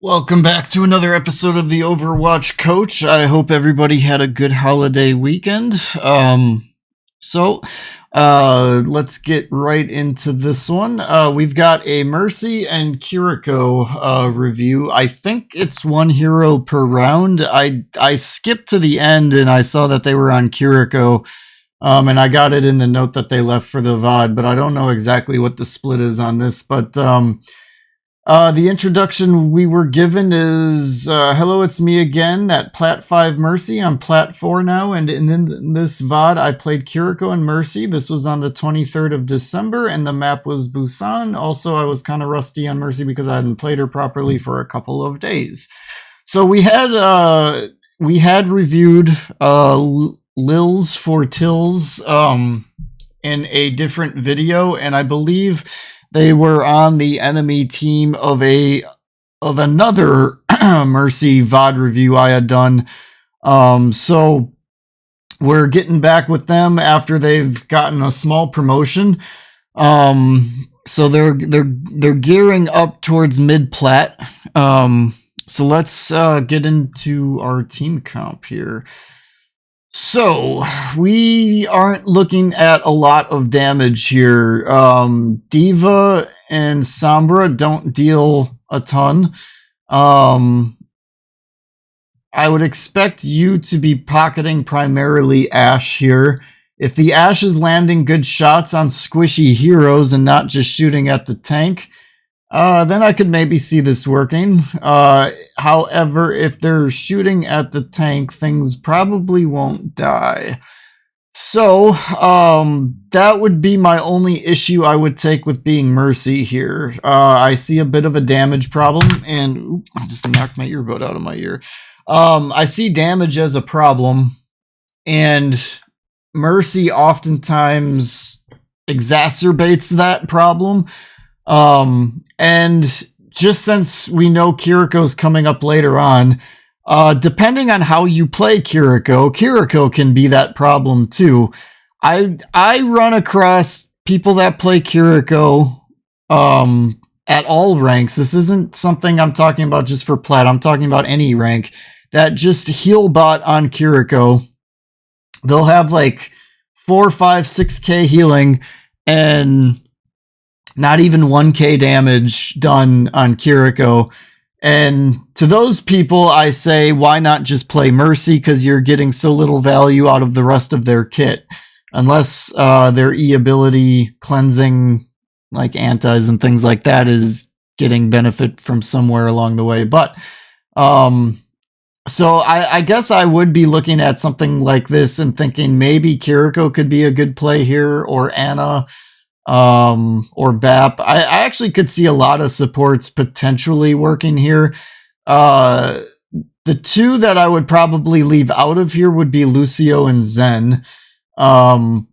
Welcome back to another episode of the Overwatch Coach. I hope everybody had a good holiday weekend. So let's get right into this one. We've got a Mercy and Kiriko review. I think it's one hero per round. I skipped to the end and I saw that they were on Kiriko. And I got it in the note that they left for the VOD, but I don't know exactly what the split is on this. But the introduction we were given is, hello, it's me again at Plat 5 Mercy. I'm Plat 4 now, and in this VOD, I played Kiriko and Mercy. This was on the 23rd of December, and the map was Busan. Also, I was kind of rusty on Mercy because I hadn't played her properly for a couple of days. So we had reviewed Lils for Tills in a different video, and I believe they were on the enemy team of another Mercy VOD review I had done. So we're getting back with them after they've gotten a small promotion. So they're gearing up towards mid-plat. So let's get into our team comp here. So, we aren't looking at a lot of damage here. Diva and Sombra don't deal a ton. I would expect you to be pocketing primarily Ashe here. If the Ashe is landing good shots on squishy heroes and not just shooting at the tank, then I could maybe see this working. However, if they're shooting at the tank, things probably won't die. So, that would be my only issue I would take with being Mercy here. I see a bit of a damage problem, and I just knocked my earbud out of my ear. I see damage as a problem, and Mercy oftentimes exacerbates that problem. And just since we know Kiriko's coming up later on, depending on how you play Kiriko can be that problem too. I run across people that play Kiriko, at all ranks. This isn't something I'm talking about just for Plat. I'm talking about any rank that just heal bot on Kiriko. They'll have like 4, 5, 6k healing and not even 1k damage done on Kiriko. And to those people, I say, why not just play Mercy? Because you're getting so little value out of the rest of their kit. Unless their E ability cleansing, like antis and things like that, is getting benefit from somewhere along the way. But, so I guess I would be looking at something like this and thinking maybe Kiriko could be a good play here, or Anna, or BAP. I actually could see a lot of supports potentially working here. The two that I would probably leave out of here would be Lucio and Zen. And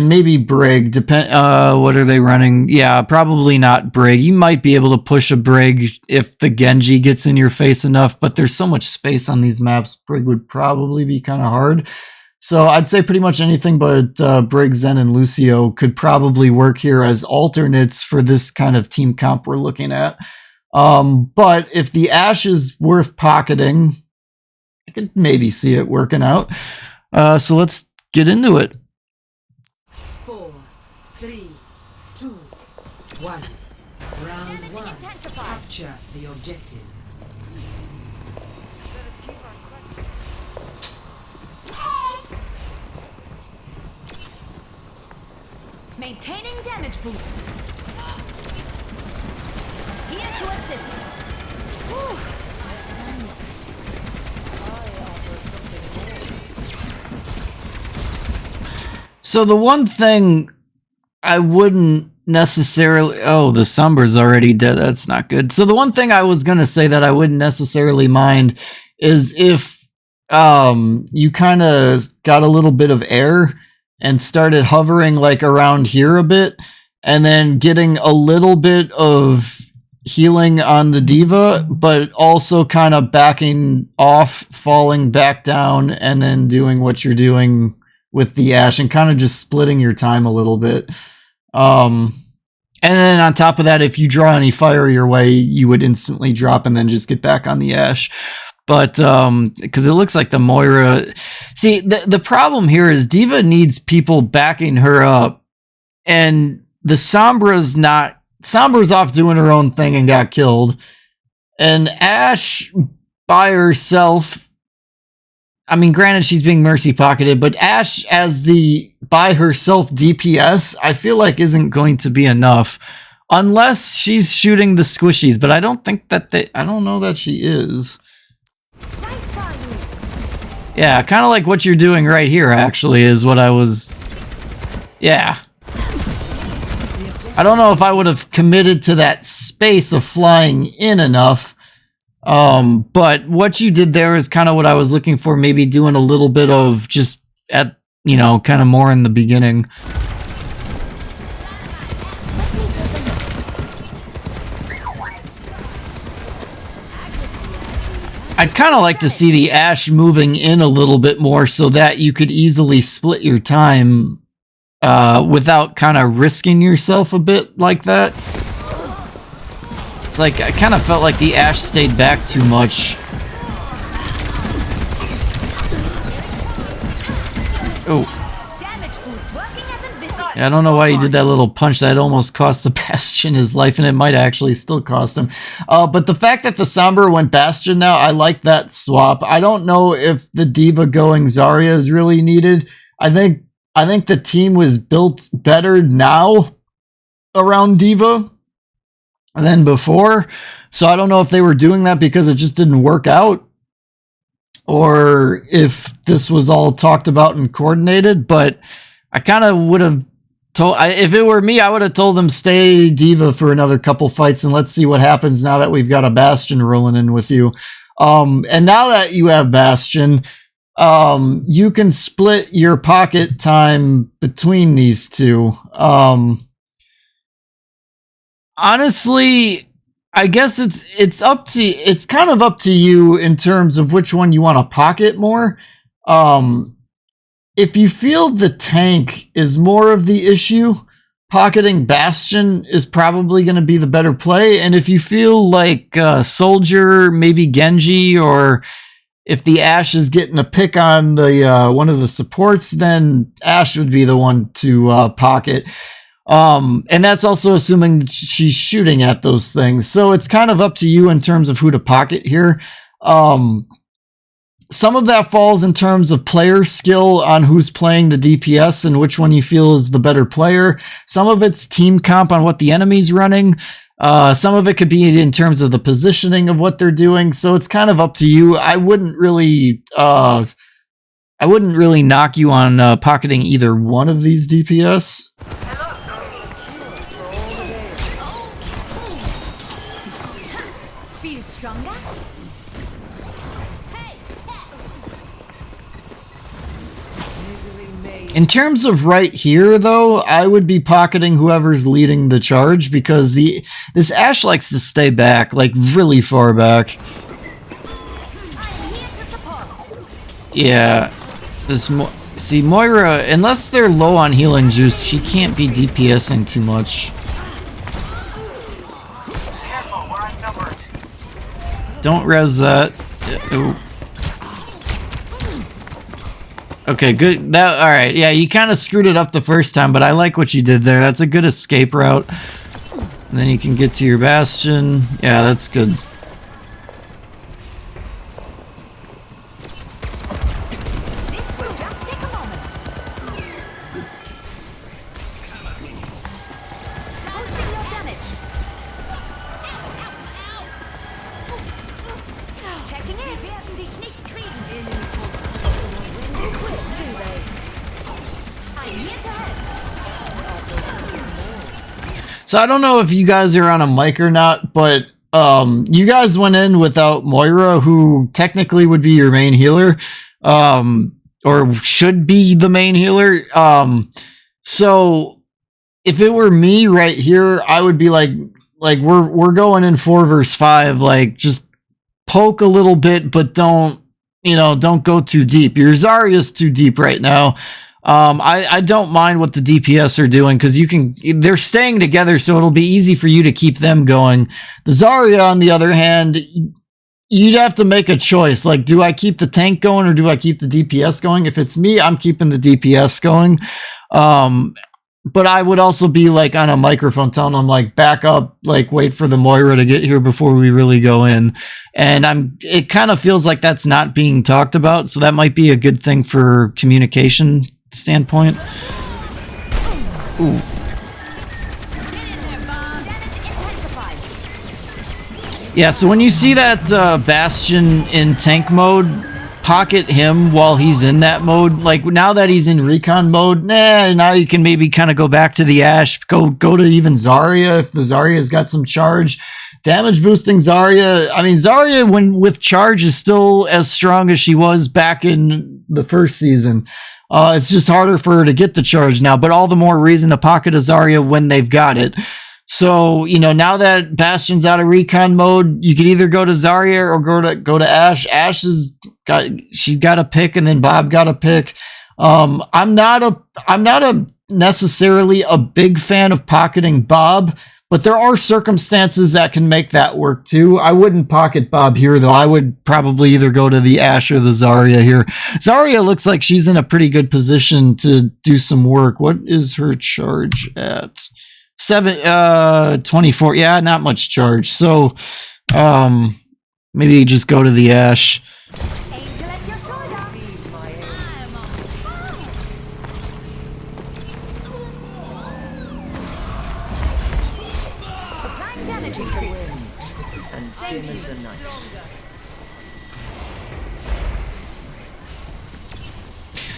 maybe Brig, what are they running? Yeah, probably not Brig. You might be able to push a Brig if the Genji gets in your face enough, but there's so much space on these maps, Brig would probably be kind of hard. So I'd say pretty much anything but Brig, Zen, and Lucio could probably work here as alternates for this kind of team comp we're looking at. But if the Ashe is worth pocketing, I could maybe see it working out. So let's get into it. 4, 3, 2, 1. Round 1. Capture the objective. Maintaining damage boost. Here to assist. Whew. So the one thing I wouldn't necessarily... Oh, the Sombra's already dead. That's not good. So the one thing I was going to say that I wouldn't necessarily mind is if you kind of got a little bit of air and started hovering like around here a bit, and then getting a little bit of healing on the Diva, but also kind of backing off, falling back down, and then doing what you're doing with the Ashe, and kind of just splitting your time a little bit. And then on top of that, if you draw any fire your way, you would instantly drop and then just get back on the Ashe. But because it looks like the Moira... See, the problem here is D.Va needs people backing her up. And the Sombra's not... Sombra's off doing her own thing and got killed. And Ashe by herself... I mean, granted, she's being mercy pocketed, but Ashe as the by herself DPS, I feel like isn't going to be enough unless she's shooting the squishies. But I don't think that I don't know that she is. Yeah, kind of like what you're doing right here, actually, is what I was. Yeah. I don't know if I would have committed to that space of flying in enough. But what you did there is kind of what I was looking for, maybe doing a little bit of just at, you know, kind of more in the beginning. I'd kind of like to see the Ashe moving in a little bit more so that you could easily split your time without kind of risking yourself a bit like that. It's like, I kind of felt like the Ashe stayed back too much. Oh. Yeah, I don't know why he did that little punch. That almost cost the Bastion his life, and it might actually still cost him. But the fact that the Sombra went Bastion now, I like that swap. I don't know if the D.Va going Zarya is really needed. I think the team was built better now around D.Va than before, so I don't know if they were doing that because it just didn't work out, or if this was all talked about and coordinated. But I kind of would have told, if it were me, I would have told them stay D.Va for another couple fights and let's see what happens now that we've got a Bastion rolling in with you. And now that you have Bastion, you can split your pocket time between these two. Honestly, I guess it's kind of up to you in terms of which one you want to pocket more. If you feel the tank is more of the issue, pocketing Bastion is probably going to be the better play. And if you feel like Soldier, maybe Genji, or if the Ashe is getting a pick on the one of the supports, then Ashe would be the one to pocket. And that's also assuming that she's shooting at those things. So it's kind of up to you in terms of who to pocket here. Some of that falls in terms of player skill on who's playing the DPS and which one you feel is the better player. Some of it's team comp on what the enemy's running. Some of it could be in terms of the positioning of what they're doing. So it's kind of up to you. I wouldn't really knock you on pocketing either one of these DPS. Feel stronger? In terms of right here, though, I would be pocketing whoever's leading the charge because this Ashe likes to stay back, like really far back. Yeah, see, Moira, unless they're low on healing juice, she can't be DPSing too much. Don't res that. Ooh. Okay, good. That all right. Yeah, you kind of screwed it up the first time, but I like what you did there. That's a good escape route. And then you can get to your Bastion. Yeah, that's good. This will just take a moment. Boosting your damage. Checking in. Werden dich nicht kriegen. I'm here to help. So I don't know if you guys are on a mic or not, but you guys went in without Moira, who technically would be your main healer, or should be the main healer. So if it were me right here, I would be like we're going in 4 versus 5, like just poke a little bit, but don't go too deep. Your Zarya's too deep right now. I don't mind what the DPS are doing because they're staying together, so it'll be easy for you to keep them going. The Zarya, on the other hand, you'd have to make a choice. Like, do I keep the tank going or do I keep the DPS going? If it's me, I'm keeping the DPS going. But I would also be like on a microphone telling them like, back up, like wait for the Moira to get here before we really go in. And it kind of feels like that's not being talked about. So that might be a good thing for communication standpoint. Ooh. Yeah, so when you see that Bastion in tank mode, pocket him while he's in that mode. Like, now that he's in recon mode, now you can maybe kind of go back to the Ashe, go to even Zarya if the Zarya's got some charge. Damage boosting Zarya. I mean, Zarya, when with charge, is still as strong as she was back in the first season. It's just harder for her to get the charge now, but all the more reason to pocket a Zarya when they've got it. So, you know, now that Bastion's out of recon mode, you could either go to Zarya or go to Ashe. Ashe she got a pick, and then Bob got a pick. I'm not necessarily a big fan of pocketing Bob, but there are circumstances that can make that work too. I wouldn't pocket Bob here, though. I would probably either go to the Ashe or the Zarya here. Zarya looks like she's in a pretty good position to do some work. What is her charge at? 24. Yeah, not much charge. So maybe just go to the Ashe.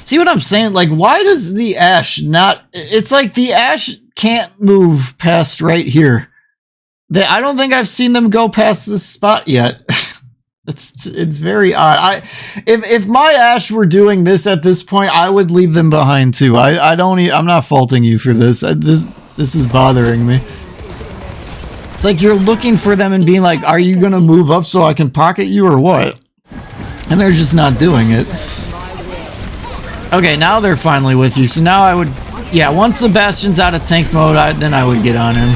See what I'm saying? Like, why does the Ashe not... It's like the Ashe can't move past right here. I don't think I've seen them go past this spot yet. It's very odd. If my Ashe were doing this at this point, I would leave them behind too. I'm not faulting you for this. This is bothering me. It's like you're looking for them and being like, are you gonna move up so I can pocket you or what? And they're just not doing it. Okay, now they're finally with you. So now I would... Yeah, once the Bastion's out of tank mode, then I would get on him.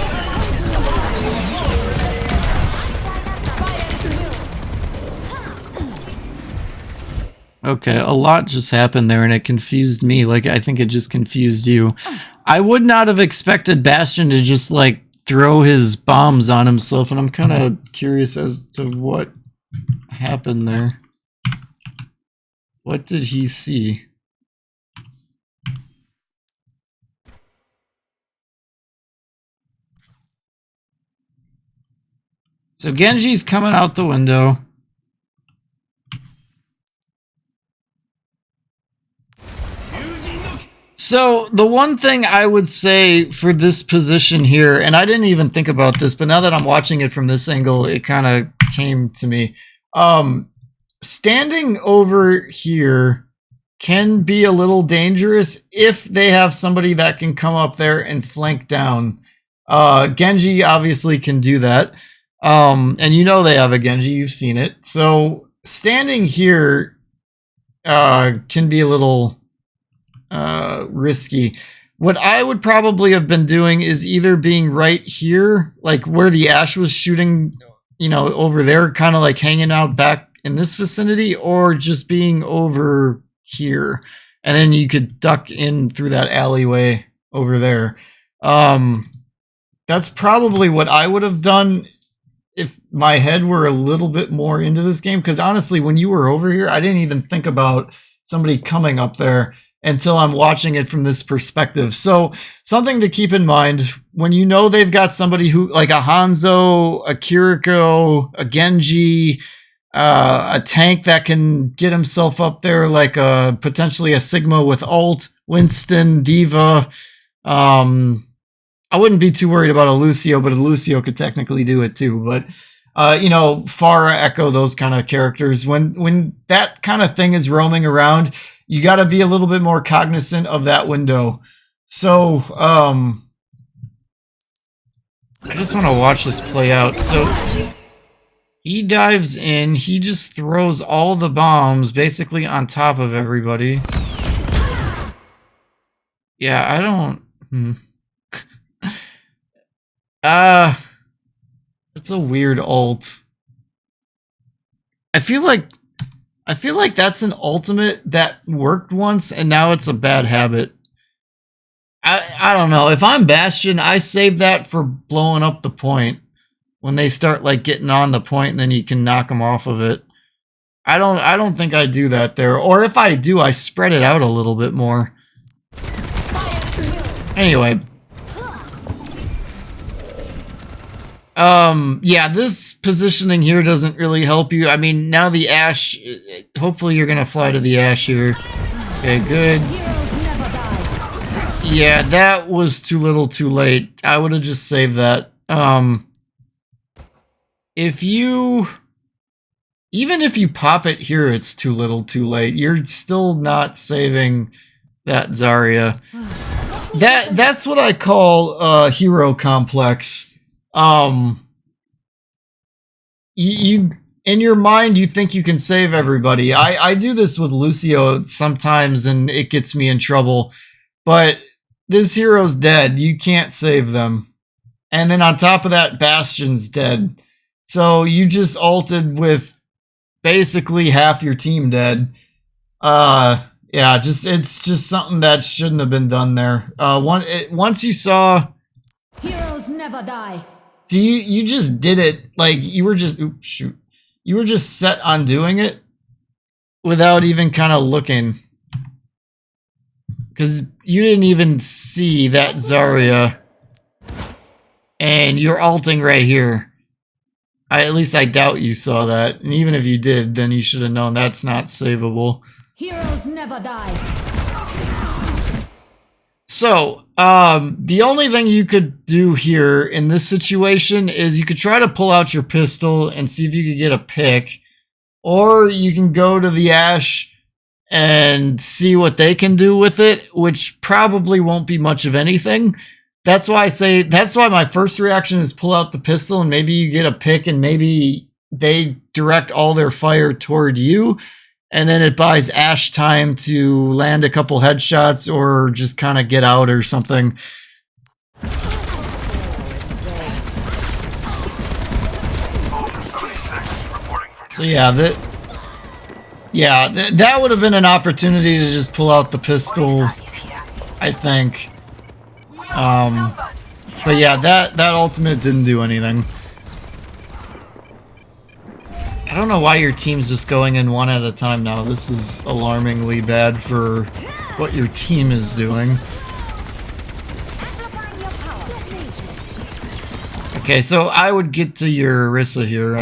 Okay, a lot just happened there, and it confused me. Like, I think it just confused you. I would not have expected Bastion to just, like, throw his bombs on himself, and I'm kind of curious as to what happened there. What did he see? So Genji's coming out the window. So the one thing I would say for this position here, and I didn't even think about this, but now that I'm watching it from this angle, it kind of came to me. Standing over here can be a little dangerous if they have somebody that can come up there and flank down. Genji obviously can do that. And you know they have a Genji, you've seen it. So standing here can be a little risky. What I would probably have been doing is either being right here, like where the Ashe was shooting, you know, over there, kind of like hanging out back in this vicinity, or just being over here. And then you could duck in through that alleyway over there. That's probably what I would have done if my head were a little bit more into this game, because honestly, when you were over here, I didn't even think about somebody coming up there until I'm watching it from this perspective. So something to keep in mind when you know they've got somebody who, like a Hanzo, a Kiriko, a Genji, a tank that can get himself up there, like potentially a Sigma with ult, Winston, Diva. I wouldn't be too worried about a Lucio, but a Lucio could technically do it too. But, you know, Pharah, Echo, those kind of characters, when that kind of thing is roaming around, you got to be a little bit more cognizant of that window. So, I just want to watch this play out. So, he dives in, he just throws all the bombs basically on top of everybody. Yeah, I don't. It's a weird ult. I feel like that's an ultimate that worked once and now it's a bad habit. I don't know. If I'm Bastion, I save that for blowing up the point when they start like getting on the point and then you can knock them off of it. I don't think I do that there. Or if I do, I spread it out a little bit more. Anyway. Yeah, this positioning here doesn't really help you. I mean, now the Ashe, hopefully you're gonna fly to the Ashe here. Okay, good. Yeah, that was too little too late. I would have just saved that. Even if you pop it here, it's too little too late. You're still not saving that Zarya. That's what I call hero complex. You in your mind you think you can save everybody. I do this with Lucio sometimes and it gets me in trouble. But this hero's dead. You can't save them. And then on top of that, Bastion's dead. So you just ulted with basically half your team dead. Yeah, it's just something that shouldn't have been done there. Once you saw heroes never die. So you just did it like you were just you were just set on doing it without even kind of looking, because you didn't even see that Zarya, and you're ulting right here. At least I doubt you saw that, and even if you did, then you should have known that's not savable. Heroes never die. So, the only thing you could do here in this situation is you could try to pull out your pistol and see if you could get a pick, or you can go to the Ashe and see what they can do with it, which probably won't be much of anything. That's why my first reaction is pull out the pistol and maybe you get a pick and maybe they direct all their fire toward you. And then it buys Ashe time to land a couple headshots or just kind of get out or something. So yeah, that would have been an opportunity to just pull out the pistol, I think. But yeah, that ultimate didn't do anything. I don't know why your team's just going in one at a time now. This is alarmingly bad for what your team is doing. Okay, so I would get to your Orisa here.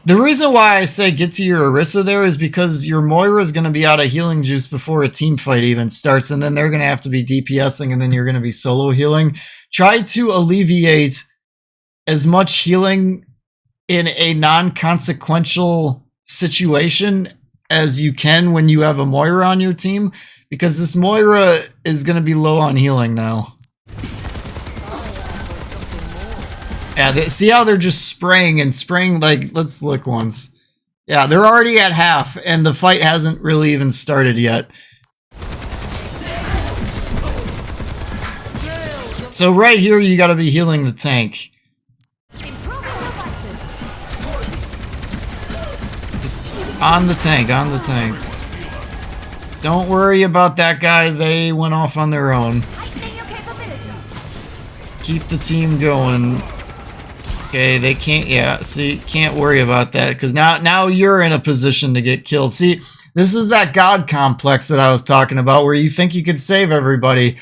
The reason why I say get to your Orisa there is because your Moira is going to be out of healing juice before a team fight even starts, and then they're going to have to be DPSing, and then you're going to be solo healing. Try to alleviate as much healing in a non-consequential situation as you can when you have a Moira on your team, because this Moira is going to be low on healing now. Yeah, see how they're just spraying and spraying, like, let's look once. Yeah, they're already at half, and the fight hasn't really even started yet. So right here, you gotta be healing the tank. On the tank, on the tank. Don't worry about that guy, they went off on their own. Keep the team going. Okay, they can't, yeah, see, can't worry about that, because now you're in a position to get killed. See, this is that God complex that I was talking about, where you think you could save everybody.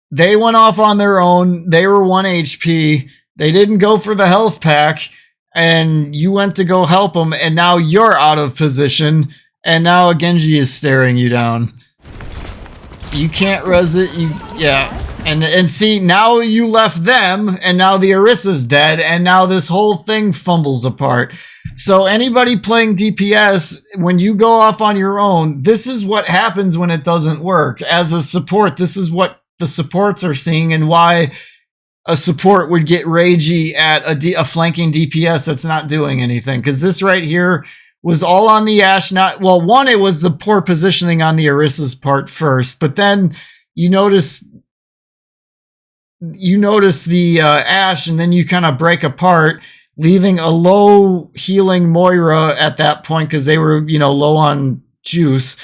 They went off on their own, they were 1 HP, they didn't go for the health pack, and you went to go help them, and now you're out of position, and now a Genji is staring you down. You can't res it, yeah. And see, now you left them, and now the Orisa's dead, and now this whole thing fumbles apart. So anybody playing DPS, when you go off on your own, this is what happens when it doesn't work. As a support, this is what the supports are seeing, and why a support would get ragey at a flanking DPS that's not doing anything. Because this right here, was all on the Ashe. Not well, one, it was the poor positioning on the Orissa's part first, but then you notice the Ashe, and then you kind of break apart, leaving a low healing Moira at that point because they were, low on juice.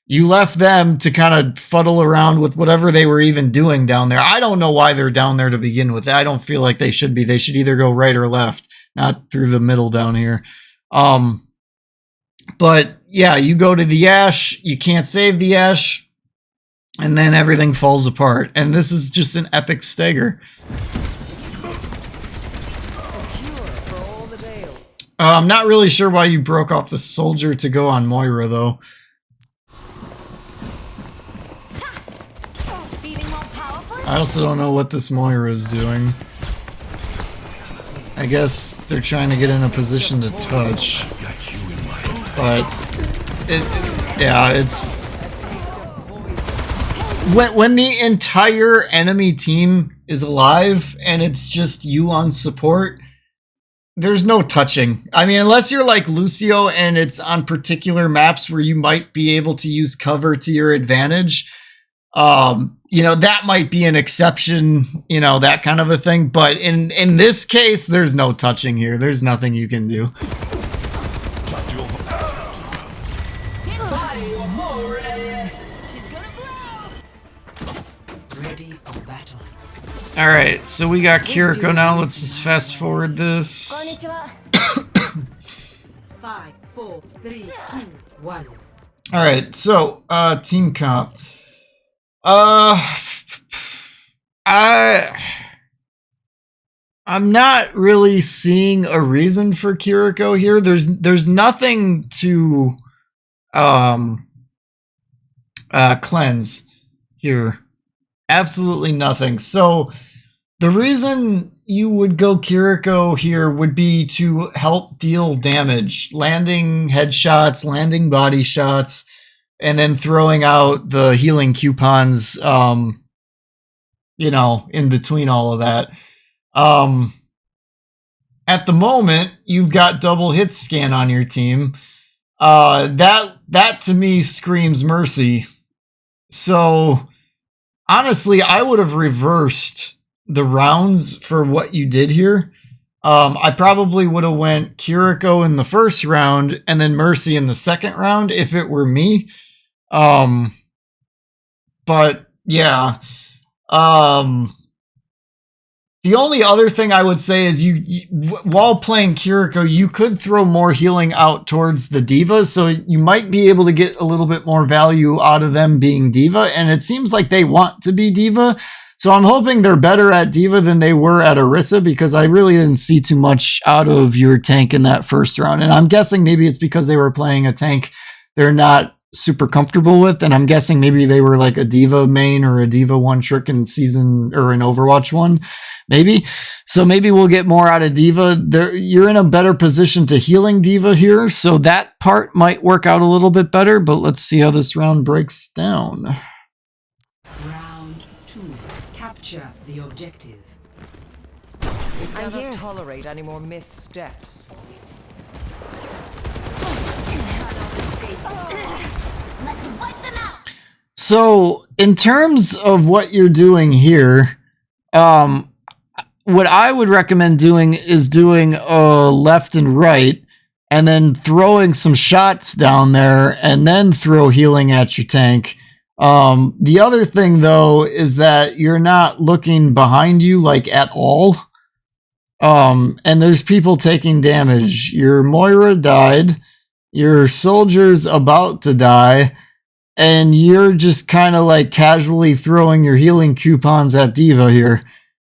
You left them to kind of fuddle around with whatever they were even doing down there. I don't know why they're down there to begin with. I don't feel like they should be. They should either go right or left, not through the middle down here. But yeah, you go to the Ashe, you can't save the Ashe, and then everything falls apart. And this is just an epic stagger. I'm not really sure why you broke off the soldier to go on Moira, though. I also don't know what this Moira is doing. I guess they're trying to get in a position to touch. But, it's... When the entire enemy team is alive and it's just you on support, there's no touching. I mean, unless you're like Lucio and it's on particular maps where you might be able to use cover to your advantage, that might be an exception, that kind of a thing. But in this case, there's no touching here. There's nothing you can do. Ready for battle. All right, so we got Kiriko now. Let's just fast forward this. 5, 4, 3, 2, 1. All right, so team comp. I'm not really seeing a reason for Kiriko here. There's nothing to cleanse here. Absolutely nothing. So the reason you would go Kiriko here would be to help deal damage, landing headshots, landing body shots, and then throwing out the healing coupons, in between all of that. At the moment, you've got double hit scan on your team. That to me screams Mercy. So honestly, I would have reversed the rounds for what you did here. I probably would have went Kiriko in the first round and then Mercy in the second round if it were me. But yeah. The only other thing I would say is you while playing Kiriko, you could throw more healing out towards the divas, so you might be able to get a little bit more value out of them being diva, and it seems like they want to be diva, so I'm hoping they're better at diva than they were at Orisa, because I really didn't see too much out of your tank in that first round, and I'm guessing maybe it's because they were playing a tank they're not super comfortable with, and I'm guessing maybe they were like a diva main or a diva one trick in season or in Overwatch 1, maybe. So maybe we'll get more out of diva. You're in a better position to healing diva here, so that part might work out a little bit better, but let's see how this round breaks down. Round 2. Capture the objective. We cannot tolerate any more missteps. So in terms of what you're doing here, what I would recommend doing is doing left and right, and then throwing some shots down there, and then throw healing at your tank. The other thing, though, is that you're not looking behind you, like, at all. And there's people taking damage. Your Moira died. Your soldier's about to die. And you're just kind of like casually throwing your healing coupons at Diva here.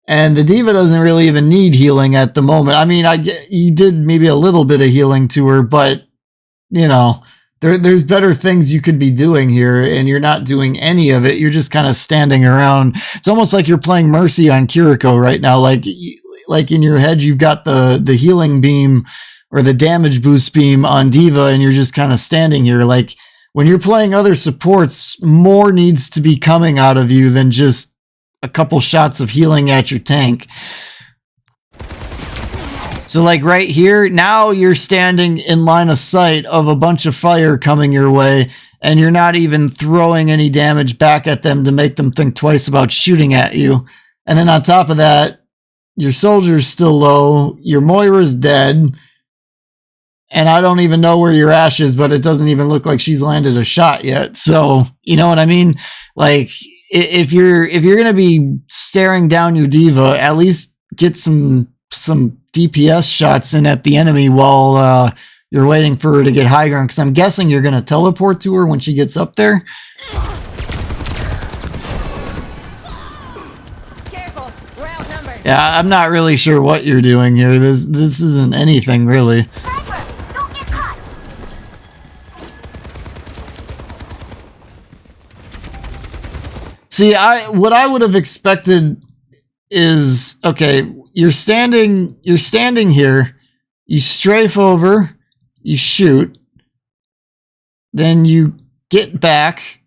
And the Diva doesn't really even need healing at the moment. I mean, you did maybe a little bit of healing to her, but, there's better things you could be doing here, and you're not doing any of it. You're just kind of standing around. It's almost like you're playing Mercy on Kiriko right now. Like in your head, you've got the healing beam or the damage boost beam on Diva, and you're just kind of standing here. Like, when you're playing other supports, more needs to be coming out of you than just a couple shots of healing at your tank. So like right here, now you're standing in line of sight of a bunch of fire coming your way, and you're not even throwing any damage back at them to make them think twice about shooting at you. And then on top of that, your soldier's still low, your Moira's dead, and I don't even know where your Ashe is, but it doesn't even look like she's landed a shot yet. So, you know what I mean? Like, if you're gonna be staring down your diva, at least get some DPS shots in at the enemy while you're waiting for her to get high ground, because I'm guessing you're gonna teleport to her when she gets up there. Careful, we're outnumbered. Yeah, I'm not really sure what you're doing here. This isn't anything really. See, what I would have expected is, okay, you're standing here, you strafe over, you shoot, then you get back,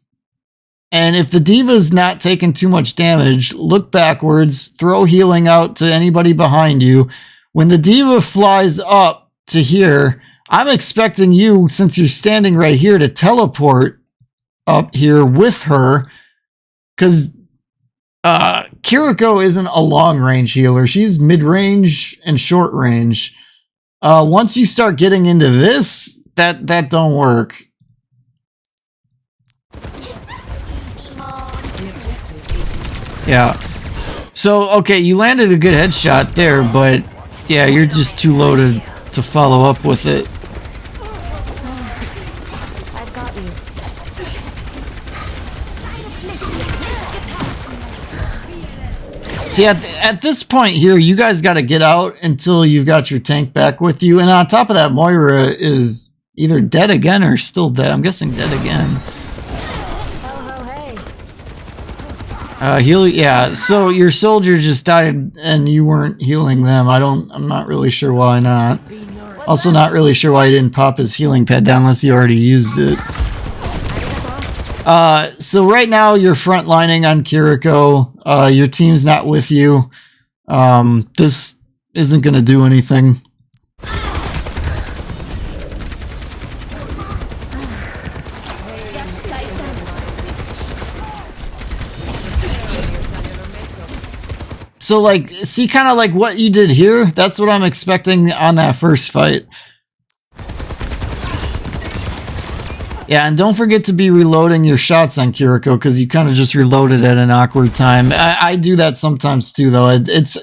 and if the diva's not taking too much damage, look backwards, throw healing out to anybody behind you. When the diva flies up to here, I'm expecting you, since you're standing right here, to teleport up here with her, because Kiriko isn't a long-range healer. She's mid-range and short-range. Once you start getting into this, that don't work. Yeah. So, okay, you landed a good headshot there, but yeah, you're just too low to follow up with it. I've got you. See, at this point here, you guys got to get out until you've got your tank back with you. And on top of that, Moira is either dead again or still dead. I'm guessing dead again. Yeah, so your soldier just died and you weren't healing them. I'm not really sure why not. Also not really sure why he didn't pop his healing pad down unless he already used it. So right now you're frontlining on Kiriko. Your team's not with you. This isn't going to do anything. So like, see kind of like what you did here? That's what I'm expecting on that first fight. Yeah, and don't forget to be reloading your shots on Kiriko, because you kind of just reloaded at an awkward time. I do that sometimes too, though. It's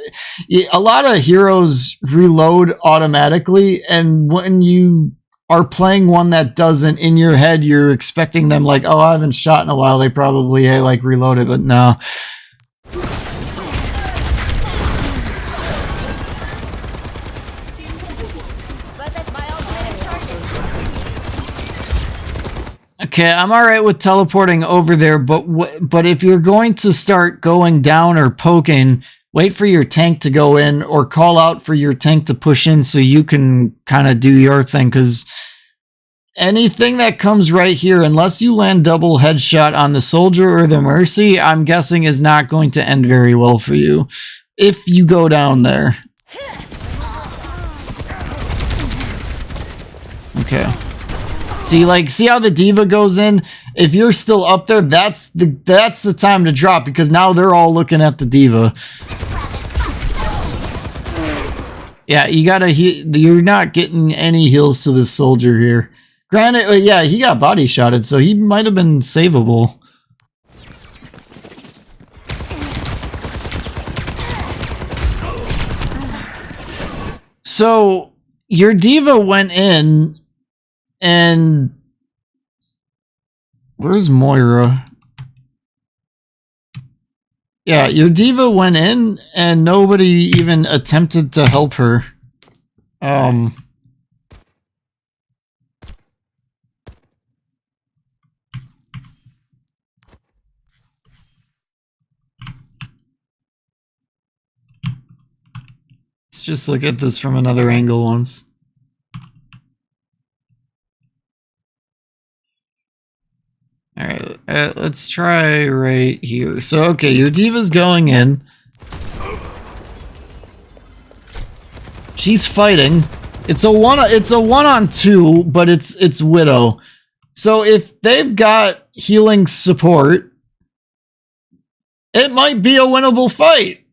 a lot of heroes reload automatically, and when you are playing one that doesn't, in your head, you're expecting them like, oh, I haven't shot in a while. They probably like reloaded, but no. Okay, I'm alright with teleporting over there, but if you're going to start going down or poking, wait for your tank to go in, or call out for your tank to push in so you can kind of do your thing, because anything that comes right here, unless you land double headshot on the soldier or the Mercy, I'm guessing is not going to end very well for you if you go down there. Okay. See how the diva goes in? If you're still up there, that's the time to drop, because now they're all looking at the diva. Yeah, you gotta you're not getting any heals to this soldier here. Granted, yeah, he got body shotted, so he might have been savable. So your diva went in. And where's Moira? Yeah, your diva went in and nobody even attempted to help her. Let's just look at this from another angle once. Alright, let's try right here. So, okay, your diva's going in. She's fighting. It's a one on two, but it's Widow. So if they've got healing support, it might be a winnable fight.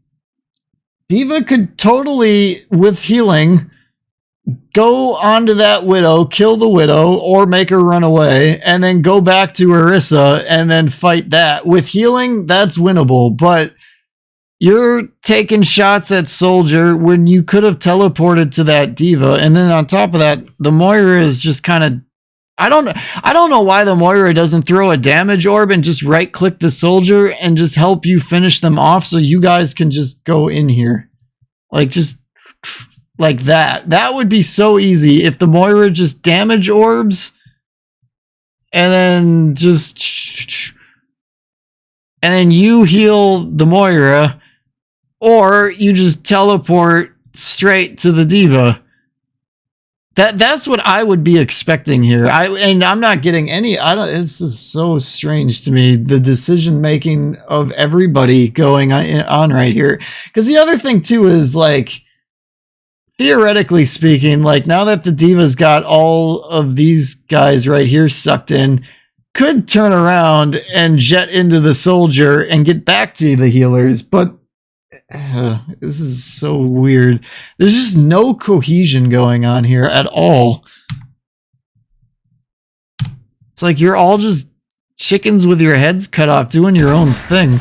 D.Va could totally, with healing, go onto that Widow, kill the Widow, or make her run away, and then go back to Orisa and then fight that. With healing, that's winnable, but you're taking shots at Soldier when you could have teleported to that D.Va, and then on top of that, the Moira is just kind of... I don't know why the Moira doesn't throw a damage orb and just right-click the Soldier and just help you finish them off so you guys can just go in here. Like, just like that. That would be so easy if the Moira just damage orbs and then just... and then you heal the Moira, or you just teleport straight to the D.Va. That's what I would be expecting here. And I'm not getting any... This is so strange to me, the decision making of everybody going on right here. Because the other thing too is, like, theoretically speaking, like, now that the D.Va's got all of these guys right here sucked in, could turn around and jet into the Soldier and get back to the healers, but this is so weird. There's just no cohesion going on here at all. It's like you're all just chickens with your heads cut off doing your own thing.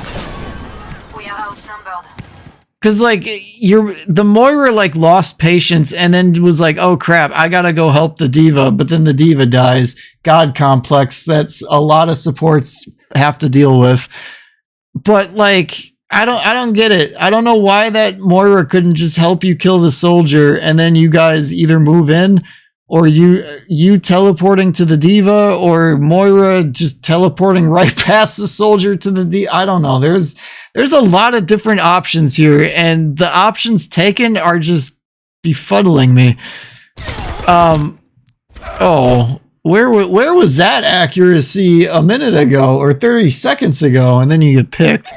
We are outnumbered. Cause like the Moira like lost patience and then was like, oh crap, I gotta go help the D.Va, but then the D.Va dies. God complex, that's a lot of supports have to deal with. But like, I don't get it. I don't know why that Moira couldn't just help you kill the Soldier and then you guys either move in, or you teleporting to the D.Va, or Moira just teleporting right past the Soldier to the D. I don't know. There's a lot of different options here, and the options taken are just befuddling me. Oh, where was that accuracy a minute ago or 30 seconds ago, and then you get picked?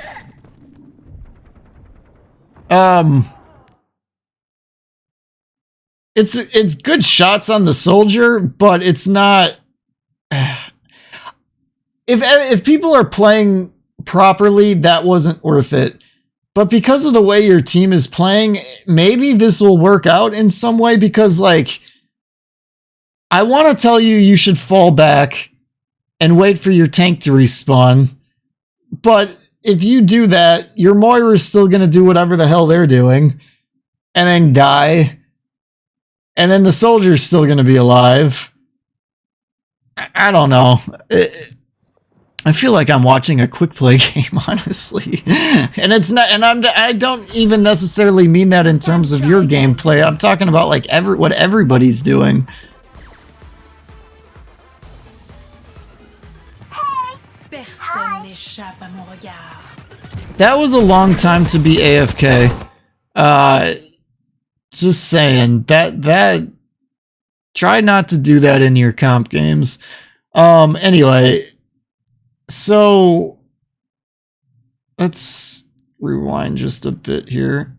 It's good shots on the Soldier, but it's not... If people are playing properly, that wasn't worth it. But because of the way your team is playing, maybe this will work out in some way, because, like, I want to tell you you should fall back and wait for your tank to respawn. But if you do that, your Moira is still going to do whatever the hell they're doing and then die. And then the Soldier's still going to be alive. I don't know. I feel like I'm watching a quick play game, honestly. And it's not, and I don't even necessarily mean that in terms of your gameplay. I'm talking about like what everybody's doing. That was a long time to be AFK. Just saying that try not to do that in your comp games. Anyway, so let's rewind just a bit here.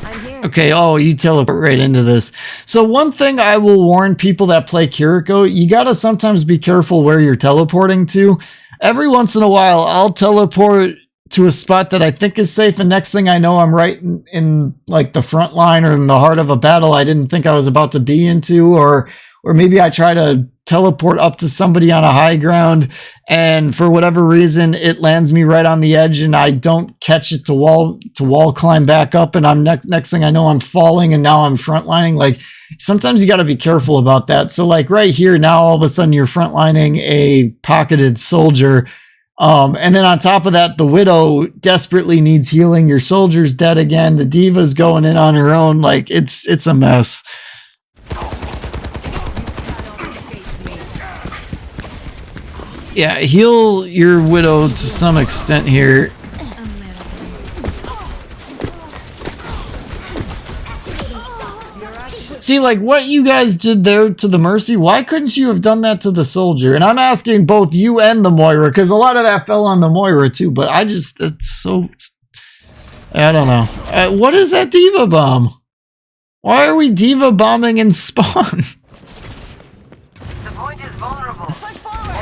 I'm here. Okay, oh, you teleport right into this. So one thing I will warn people that play Kiriko, you gotta sometimes be careful where you're teleporting to. Every once in a while, I'll teleport to a spot that I think is safe, and next thing I know, I'm right in like the front line or in the heart of a battle I didn't think I was about to be into, or maybe I try to teleport up to somebody on a high ground, and for whatever reason, it lands me right on the edge, and I don't catch it to wall climb back up, and I'm next thing I know, I'm falling, and now I'm frontlining. Like, sometimes you got to be careful about that. So like right here, now all of a sudden you're frontlining a pocketed Soldier. And then on top of that, the Widow desperately needs healing. Your Soldier's dead again. The D.Va's going in on her own. Like, it's a mess. Yeah, heal your Widow to some extent here. See, like what you guys did there to the Mercy, why couldn't you have done that to the Soldier? And I'm asking both you and the Moira, because a lot of that fell on the Moira too, but it's so... I don't know. What is that D.Va bomb? Why are we diva bombing in spawn? The point is vulnerable.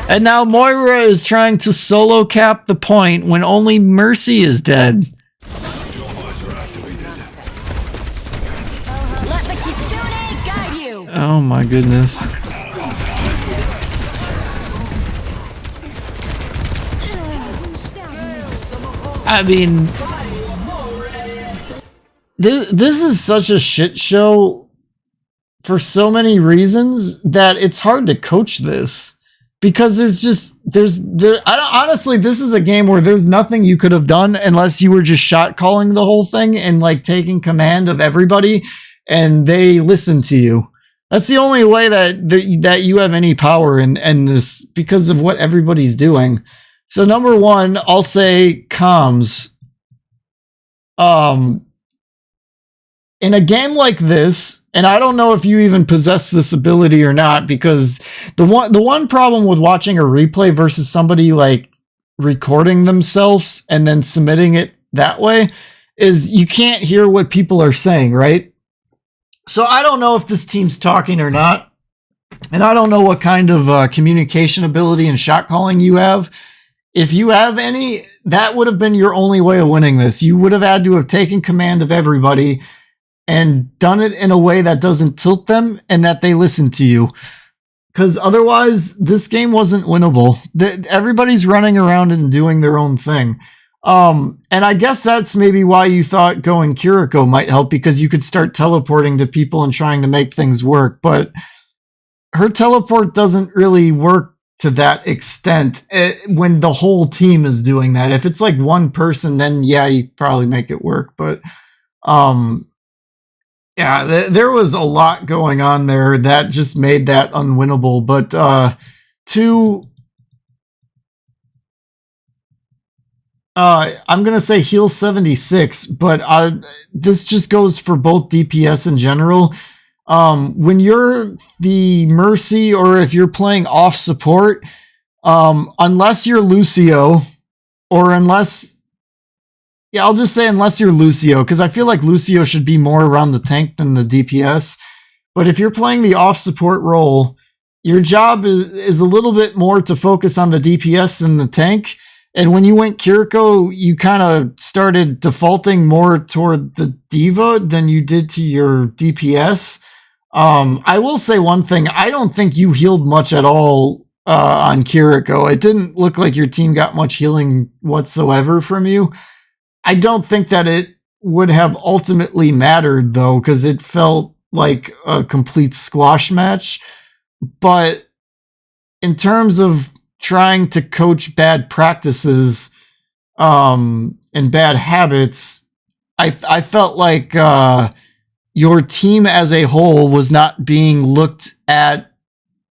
And now Moira is trying to solo cap the point when only Mercy is dead. Let the kitsune guide you. Oh my goodness. I mean, this is such a shit show for so many reasons that it's hard to coach this, because honestly, this is a game where there's nothing you could have done unless you were just shot calling the whole thing and like taking command of everybody and they listen to you. That's the only way that you have any power in this, because of what everybody's doing. So number one, I'll say comms. In a game like this, and I don't know if you even possess this ability or not, because the one problem with watching a replay versus somebody like recording themselves and then submitting it that way is you can't hear what people are saying, right? So I don't know if this team's talking or not, and I don't know what kind of communication ability and shot calling you have. If you have any, that would have been your only way of winning this. You would have had to have taken command of everybody and done it in a way that doesn't tilt them and that they listen to you. Because otherwise, this game wasn't winnable. Everybody's running around and doing their own thing. And I guess that's maybe why you thought going Kiriko might help, because you could start teleporting to people and trying to make things work. But her teleport doesn't really work to that extent when the whole team is doing that. If it's like one person, then yeah, you probably make it work. But yeah, there was a lot going on there that just made that unwinnable. But I'm going to say heal 76, but this just goes for both DPS in general. When you're the Mercy, or if you're playing off support, unless you're Lucio, or unless you're Lucio, because I feel like Lucio should be more around the tank than the DPS. But if you're playing the off support role, your job is a little bit more to focus on the DPS than the tank. And when you went Kiriko, you kind of started defaulting more toward the diva than you did to your DPS. I will say one thing. I don't think you healed much at all on Kiriko. It didn't look like your team got much healing whatsoever from you. I don't think that it would have ultimately mattered, though, because it felt like a complete squash match. But in terms of trying to coach bad practices and bad habits, I felt like your team as a whole was not being looked at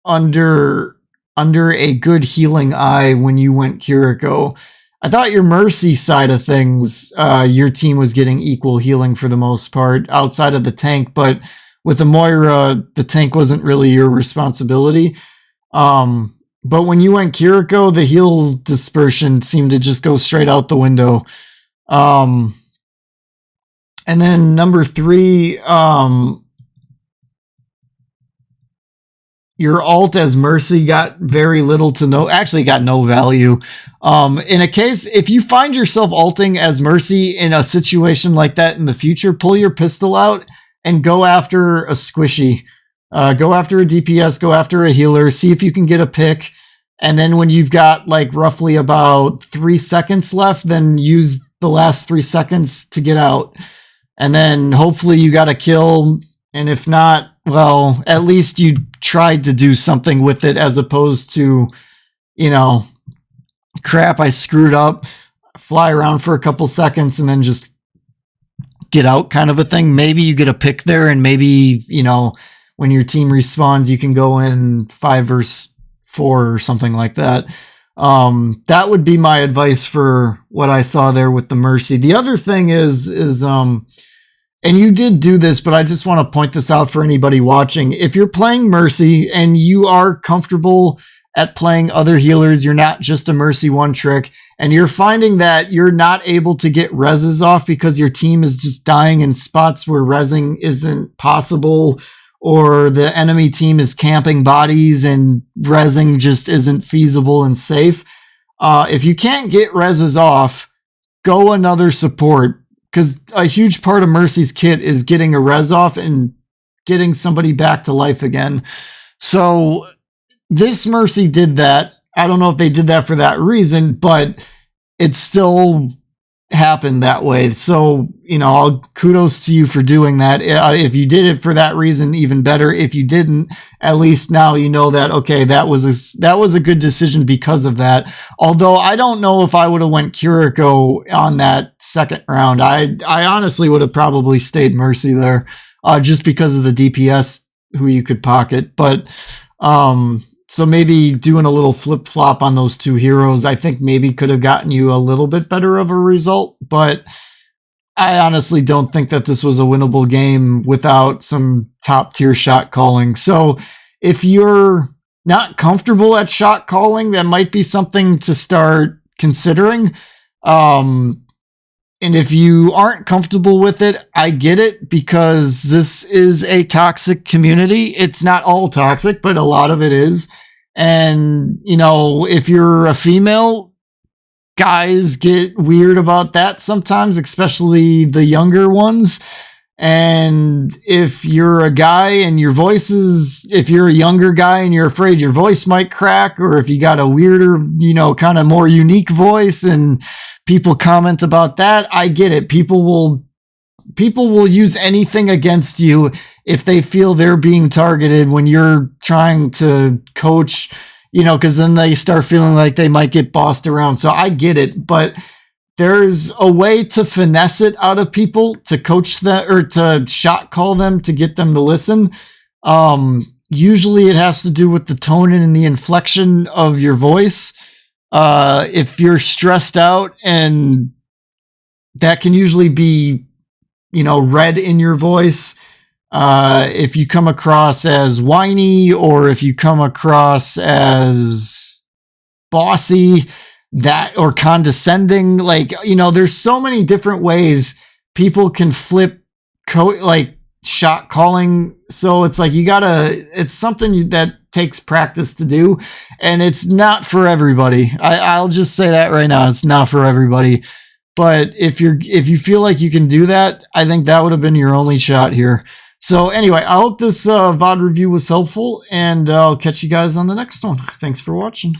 under a good healing eye when you went Kiriko. I thought your Mercy side of things, your team was getting equal healing for the most part outside of the tank, but with the Moira, the tank wasn't really your responsibility. But when you went Kiriko, the heal dispersion seemed to just go straight out the window. And then number 3, your ult as Mercy got very little to no, actually got no value. In a case, if you find yourself ulting as Mercy in a situation like that in the future, pull your pistol out and go after a squishy. Go after a DPS, go after a healer, see if you can get a pick. And then when you've got like roughly about 3 seconds left, then use the last 3 seconds to get out. And then hopefully you got a kill. And if not, well, at least you tried to do something with it, as opposed to, you know, crap, I screwed up, fly around for a couple seconds and then just get out kind of a thing. Maybe you get a pick there, and maybe, you know, when your team respawns, you can go in 5 versus 4 or something like that. That would be my advice for what I saw there with the Mercy. The other thing is and you did do this, but I just want to point this out for anybody watching. If you're playing Mercy and you are comfortable at playing other healers. You're not just a Mercy one trick, and you're finding that you're not able to get reses off because your team is just dying in spots where resing isn't possible, or the enemy team is camping bodies and resing just isn't feasible and safe. If you can't get reses off, go another support, because a huge part of Mercy's kit is getting a res off and getting somebody back to life again. So this Mercy did that. I don't know if they did that for that reason, but it still happened that way. So, kudos to you for doing that. If you did it for that reason, even better. If you didn't, at least now you know that, okay, that was a good decision because of that. Although I don't know if I would have went Kiriko on that second round. I honestly would have probably stayed Mercy there, just because of the DPS who you could pocket. But, so maybe doing a little flip-flop on those two heroes, I think maybe could have gotten you a little bit better of a result, but I honestly don't think that this was a winnable game without some top-tier shot calling. So if you're not comfortable at shot calling, that might be something to start considering. And if you aren't comfortable with it, I get it, because this is a toxic community. It's not all toxic, but a lot of it is. And, if you're a female, guys get weird about that sometimes, especially the younger ones. And if you're a guy and if you're a younger guy and you're afraid your voice might crack, or if you got a weirder, kind of more unique voice and people comment about that, I get it. People will use anything against you if they feel they're being targeted when you're trying to coach, because then they start feeling like they might get bossed around. So I get it, but there's a way to finesse it out of people, to coach them or to shot call them, to get them to listen. Usually it has to do with the tone and the inflection of your voice. If you're stressed out, and that can usually be, read in your voice. If you come across as whiny, or if you come across as bossy, or condescending, there's so many different ways people can flip shot calling. So it's like, it's something that takes practice to do, and it's not for everybody. I'll just say that right now. It's not for everybody. But if you feel like you can do that, I think that would have been your only shot here. So anyway, I hope this VOD review was helpful, and I'll catch you guys on the next one. Thanks for watching.